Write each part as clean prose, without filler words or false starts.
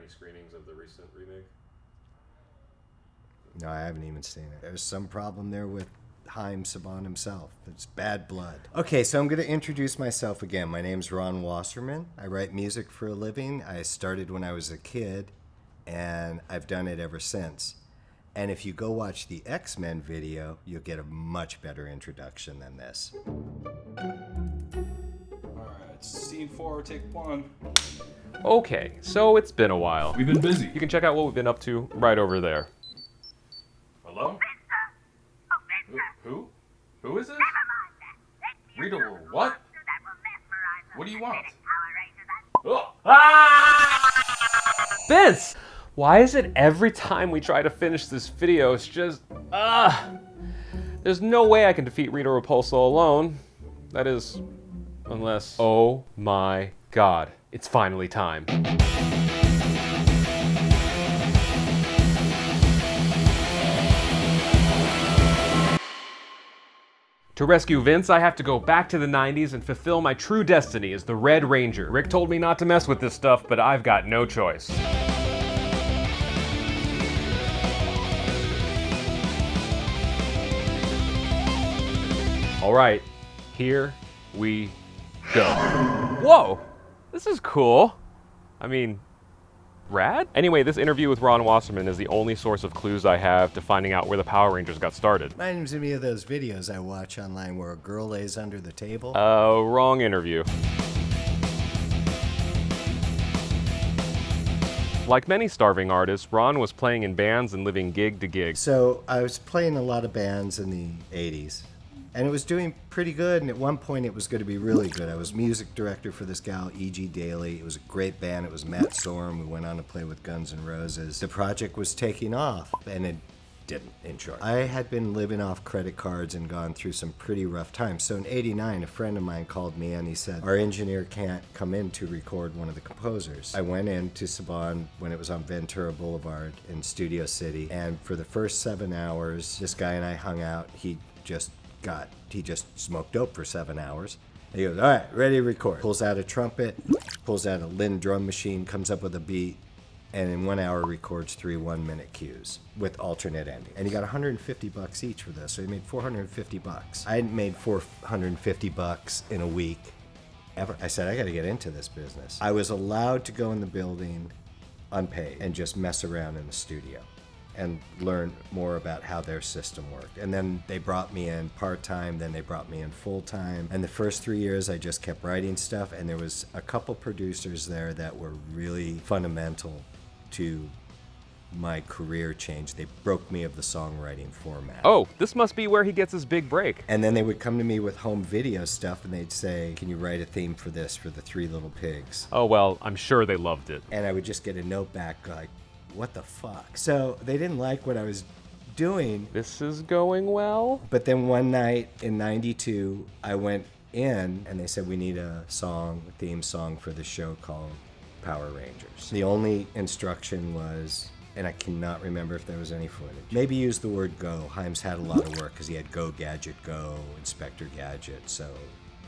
any screenings of the recent remake? No, I haven't even seen it. There's some problem there with Haim Saban himself. It's bad blood. Okay, so I'm going to introduce myself again. My name's Ron Wasserman. I write music for a living. I started when I was a kid, and I've done it ever since. And if you go watch the X-Men video, you'll get a much better introduction than this. Alright, scene 4, take 1. Okay, so it's been a while. We've been busy. You can check out what we've been up to right over there. Hello? Who? Who is this? Rita, what? What do you want? Oh. Vince! Why is it every time we try to finish this video, it's just, there's no way I can defeat Rita Repulsa alone. That is, unless, oh my god, it's finally time. To rescue Vince, I have to go back to the 90s and fulfill my true destiny as the Red Ranger. Rick told me not to mess with this stuff, but I've got no choice. All right, here we go. Whoa, this is cool. I mean, rad? Anyway, this interview with Ron Wasserman is the only source of clues I have to finding out where the Power Rangers got started. Reminds me of those videos I watch online where a girl lays under the table. Wrong interview. Like many starving artists, Ron was playing in bands and living gig to gig. So I was playing a lot of bands in the 80s. And it was doing pretty good, and at one point it was going to be really good. I was music director for this gal, E.G. Daly. It was a great band. It was Matt Sorum, who went on to play with Guns N' Roses. The project was taking off, and it didn't, in short. I had been living off credit cards and gone through some pretty rough times. So in '89, a friend of mine called me, and he said, our engineer can't come in to record one of the composers. I went in to Saban when it was on Ventura Boulevard in Studio City, and for the first 7 hours, this guy and I hung out. He just smoked dope for 7 hours. And he goes, all right, ready to record. Pulls out a trumpet, pulls out a Linn drum machine, comes up with a beat, and in 1 hour records 3 one-minute cues with alternate ending. And he got $150 each for this, so he made $450. I hadn't made $450 in a week ever. I said, I gotta get into this business. I was allowed to go in the building unpaid and just mess around in the studio and learn more about how their system worked. And then they brought me in part-time, then they brought me in full-time. And the first 3 years, I just kept writing stuff, and there was a couple producers there that were really fundamental to my career change. They broke me of the songwriting format. Oh, this must be where he gets his big break. And then they would come to me with home video stuff, and they'd say, can you write a theme for this, for the Three Little Pigs? Oh, well, I'm sure they loved it. And I would just get a note back like, what the fuck? So they didn't like what I was doing. This is going well. But then one night in '92, I went in and they said, we need a theme song for the show called Power Rangers. The only instruction was, and I cannot remember if there was any footage, maybe use the word go. Haim's had a lot of work because he had Go Gadget Go, Inspector Gadget, so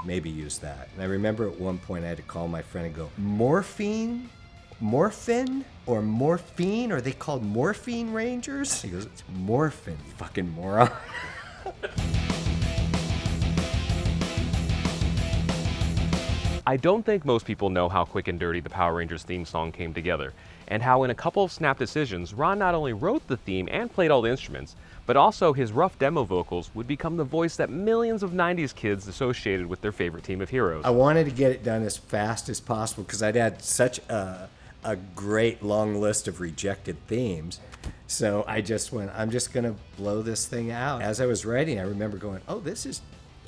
maybe use that. And I remember at one point I had to call my friend and go, morphine? Morphin or morphine? Are they called Morphine Rangers? He goes, it's morphin, fucking moron. I don't think most people know how quick and dirty the Power Rangers theme song came together, and how in a couple of snap decisions, Ron not only wrote the theme and played all the instruments, but also his rough demo vocals would become the voice that millions of 90s kids associated with their favorite team of heroes. I wanted to get it done as fast as possible because I'd had such a great long list of rejected themes. So I just went, I'm just gonna blow this thing out. As I was writing, I remember going, oh,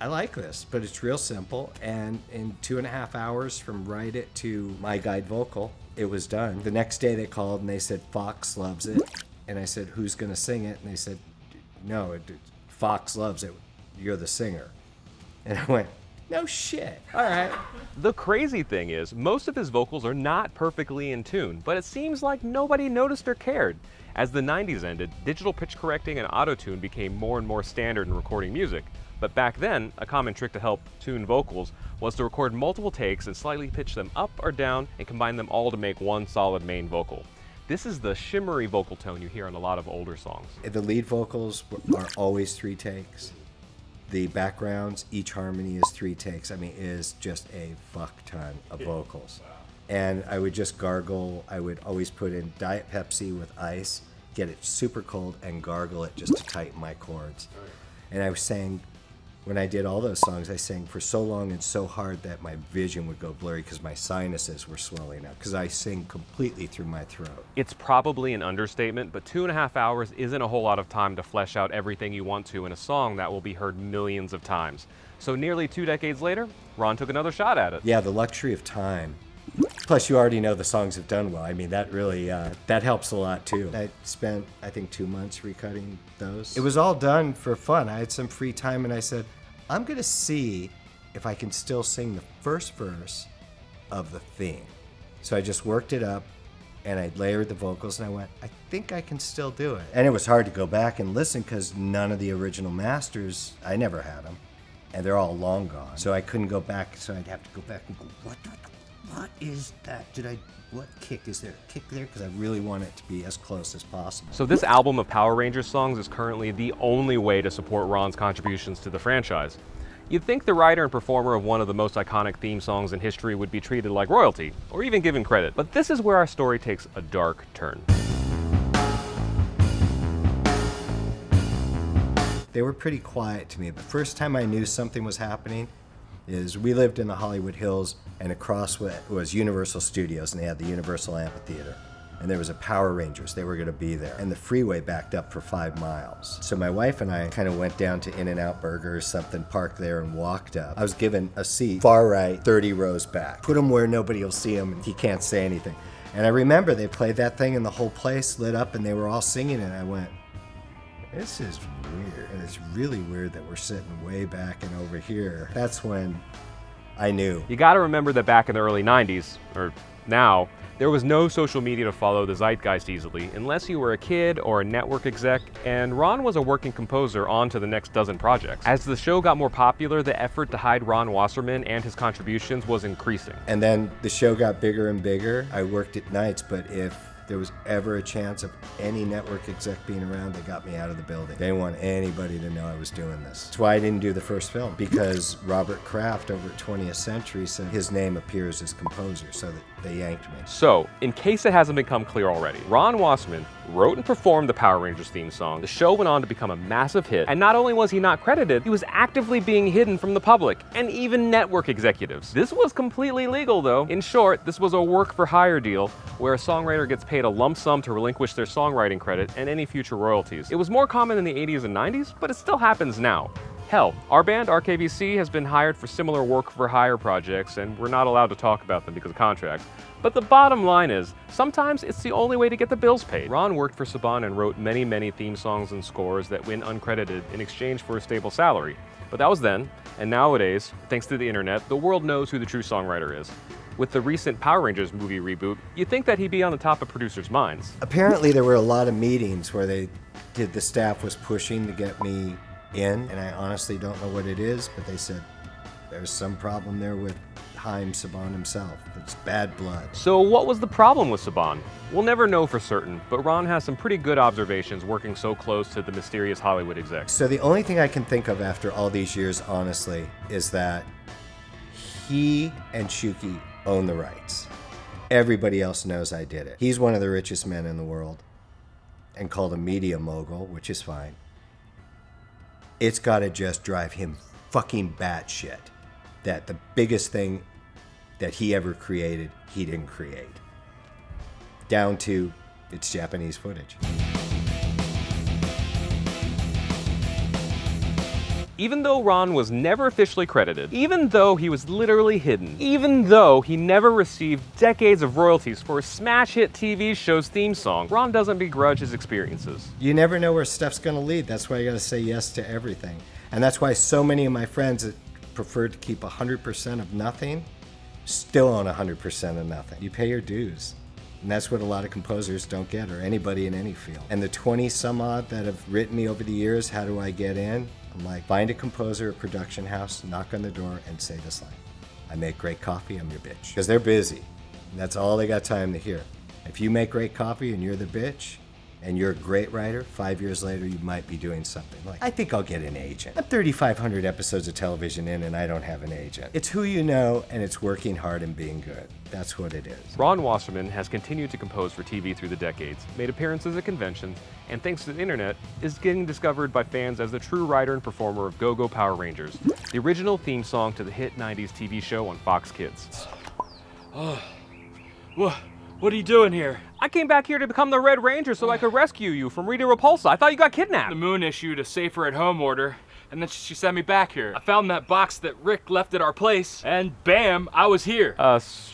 I like this, but it's real simple. And in 2.5 hours from write it to my guide vocal, it was done. The next day they called and they said, Fox loves it. And I said, who's gonna sing it? And they said, no, Fox loves it. You're the singer. And I went, no shit. All right. The crazy thing is, most of his vocals are not perfectly in tune, but it seems like nobody noticed or cared. As the 90s ended, digital pitch correcting and auto-tune became more and more standard in recording music. But back then, a common trick to help tune vocals was to record multiple takes and slightly pitch them up or down and combine them all to make one solid main vocal. This is the shimmery vocal tone you hear on a lot of older songs. The lead vocals are always 3 takes. The backgrounds, each harmony is 3 takes. I mean, it is just a fuck ton of vocals. And I would just gargle. I would always put in Diet Pepsi with ice, get it super cold, and gargle it just to tighten my chords. And I was saying, when I did all those songs, I sang for so long and so hard that my vision would go blurry because my sinuses were swelling up, because I sing completely through my throat. It's probably an understatement, but 2.5 hours isn't a whole lot of time to flesh out everything you want to in a song that will be heard millions of times. So nearly 2 decades later, Ron took another shot at it. Yeah, the luxury of time. Plus, you already know the songs have done well. I mean, that really, that helps a lot too. I spent, I think, 2 months recutting those. It was all done for fun. I had some free time and I said, I'm gonna see if I can still sing the first verse of the theme. So I just worked it up and I layered the vocals and I went, I think I can still do it. And it was hard to go back and listen because none of the original masters, I never had them. And they're all long gone. So I couldn't go back, so I'd have to go back and go, what is that? What kick? Is there a kick there? Because I really want it to be as close as possible. So this album of Power Rangers songs is currently the only way to support Ron's contributions to the franchise. You'd think the writer and performer of one of the most iconic theme songs in history would be treated like royalty, or even given credit. But this is where our story takes a dark turn. They were pretty quiet to me. The first time I knew something was happening is we lived in the Hollywood Hills, and across was Universal Studios, and they had the Universal Amphitheater. And there was a Power Rangers. They were going to be there. And the freeway backed up for 5 miles. So my wife and I kind of went down to In-N-Out Burger or something, parked there, and walked up. I was given a seat far right, 30 rows back. Put them where nobody will see them, and he can't say anything. And I remember they played that thing, and the whole place lit up, and they were all singing it. And I went, this is weird. And it's really weird that we're sitting way back and over here. That's when I knew. You gotta remember that back in the early 90s, or now, there was no social media to follow the zeitgeist easily, unless you were a kid or a network exec, and Ron was a working composer on to the next dozen projects. As the show got more popular, the effort to hide Ron Wasserman and his contributions was increasing. And then the show got bigger and bigger. I worked at nights, but if there was ever a chance of any network exec being around, they got me out of the building. They didn't want anybody to know I was doing this. That's why I didn't do the first film, because Robert Kraft over at 20th Century said his name appears as composer, so that they yanked me. So, in case it hasn't become clear already, Ron Wasserman wrote and performed the Power Rangers theme song. The show went on to become a massive hit, and not only was he not credited, he was actively being hidden from the public, and even network executives. This was completely legal though. In short, this was a work-for-hire deal, where a songwriter gets paid a lump sum to relinquish their songwriting credit and any future royalties. It was more common in the 80s and 90s, but it still happens now. Hell, our band, RKVC, has been hired for similar work-for-hire projects, and we're not allowed to talk about them because of contracts. But the bottom line is, sometimes it's the only way to get the bills paid. Ron worked for Saban and wrote many theme songs and scores that went uncredited in exchange for a stable salary. But that was then, and nowadays, thanks to the internet, the world knows who the true songwriter is. With the recent Power Rangers movie reboot, you'd think that he'd be on the top of producers' minds. Apparently there were a lot of meetings where the staff was pushing to get me in, and I honestly don't know what it is, but they said there's some problem there with Haim Saban himself. It's bad blood. So what was the problem with Saban? We'll never know for certain, but Ron has some pretty good observations working so close to the mysterious Hollywood execs. So the only thing I can think of after all these years, honestly, is that he and Shuki own the rights. Everybody else knows I did it. He's one of the richest men in the world and called a media mogul, which is fine. It's got to just drive him fucking batshit that the biggest thing that he ever created, he didn't create. Down to it's Japanese footage. Even though Ron was never officially credited, even though he was literally hidden, even though he never received decades of royalties for a smash hit TV show's theme song, Ron doesn't begrudge his experiences. You never know where stuff's gonna lead. That's why you gotta say yes to everything. And that's why so many of my friends that preferred to keep 100% of nothing still own 100% of nothing. You pay your dues. And that's what a lot of composers don't get, or anybody in any field. And the 20 some odd that have written me over the years, how do I get in? I'm like, find a composer or production house, knock on the door, and say this line. I make great coffee, I'm your bitch. Because they're busy. That's all they got time to hear. If you make great coffee and you're the bitch, and you're a great writer, 5 years later you might be doing something. Like, I think I'll get an agent. I'm 3,500 episodes of television in and I don't have an agent. It's who you know and it's working hard and being good. That's what it is. Ron Wasserman has continued to compose for TV through the decades, made appearances at conventions, and thanks to the internet, is getting discovered by fans as the true writer and performer of Go Go Power Rangers, the original theme song to the hit 90s TV show on Fox Kids. What are you doing here? I came back here to become the Red Ranger so I could rescue you from Rita Repulsa. I thought you got kidnapped. The Moon issued a safer at home order, and then she sent me back here. I found that box that Rick left at our place, and bam, I was here.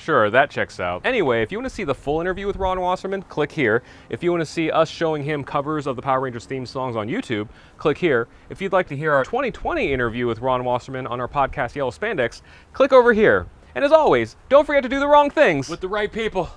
Sure, that checks out. Anyway, if you want to see the full interview with Ron Wasserman, click here. If you want to see us showing him covers of the Power Rangers theme songs on YouTube, click here. If you'd like to hear our 2020 interview with Ron Wasserman on our podcast Yellow Spandex, click over here. And as always, don't forget to do the wrong things With the right people.